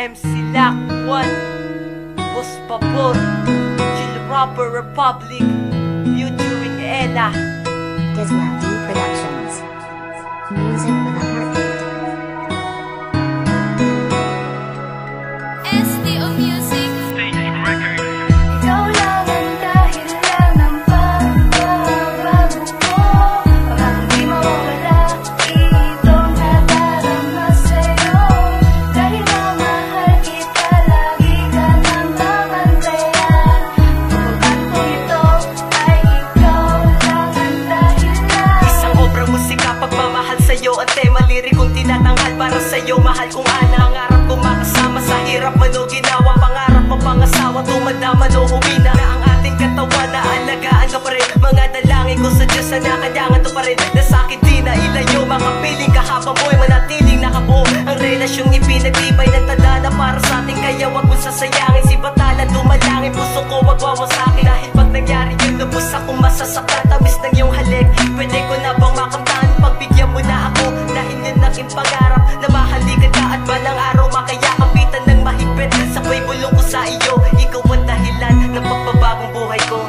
MC Lakwan, Boss Pabor, Chill Rapper Republic, featuring Ella. Disla D Productions. Music with a heartbeat. SDO Music. Ikaw lang ang dahilan ng pagbabago ko. Parang di mawawala itong nadarama sa'yo. Dahil mamahal kita, lagi ka nang babantayan. Pagbabago ko ito ay ikaw lang ang dahilan. Isang obra musika, pagmamahal sa'yo. Ang tema lirikong tinatanghal para sa'yo. Mahal kong ana, ang arap ko makasama sa hirap man o ginawa. Pangarap mo pangasawa, tumadaman o humina na ang ating katawan, na alagaan ka pa rin. Mga dalangin ko sa Diyos na nakayangan to pa rin, na sa'kin di na ilayo. Makapiling ka habang mo'y manatiling nakabuo. Ang relasyong ipinagtibay ng tadhana para sa atin, kaya wag mo sasayangin. Si Batalan dumalangin, puso ko wag wawasakin. Dahil pag nangyari yun, lubos akong masasaktan. Tamis ng iyong halik, pwede ko na bang makamtan? Pagbigyan mo na ako, dahil yun aking pangarap, na mahalikan ka at balang araw makayakapitan ng mahigpit. Sabay bulong ko sa iyo, ikaw ang dahilan ng pagpabagong buhay ko.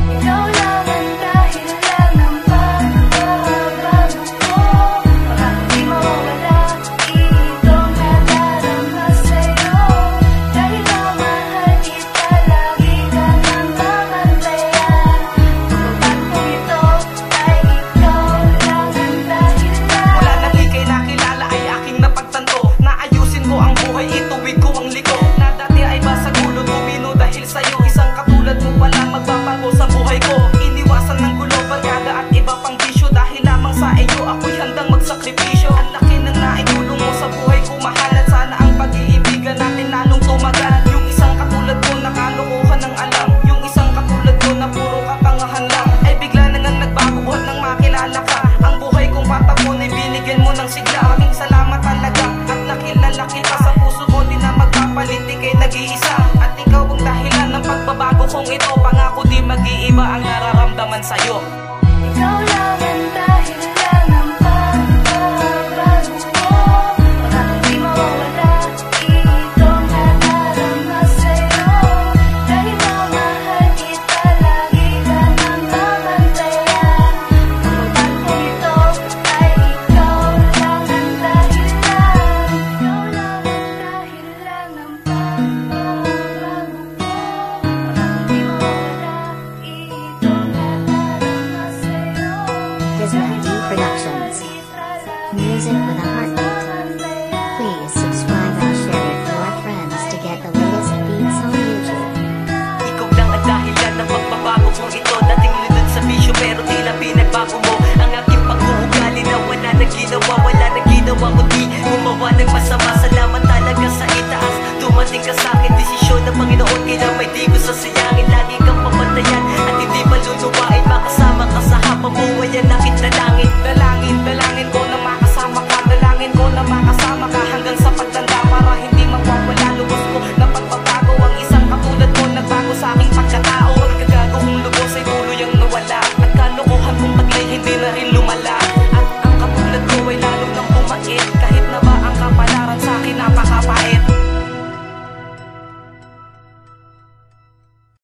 Ikaw lang ang dahilan ng pagbabago ko. Parang di mawawala itong nadarama sa'yo. Dahil mamahal kita, lagi ka nang babantayan. Pagbabago ko ito ay ikaw lang ang dahilan. Mula nang ika'y nakilala ay aking napagtanto, naayusin ko ang buhay, ituwid ko ang liko. Na dati ay basag ulo, tumino dahil sa'yo. Isang katulad mo pala magbabago sa buhay ko. Iniwasan ng gulo, barkada at iba pang bisyo. Dahil lamang sa iyo ako'y handang magsakripisyo. Ang laki ng naitulong mo sa buhay ko, mahal. At sana ang pag-iibigan natin lalong tumagal. Yung isang katulad ko nakalokohan ng alam. Yung isang katulad ko na puro katangahan lang, ay bigla na nang nagbago buhat nang makilala ka. Ang buhay kong patapon ay binigyan mo ng sigla.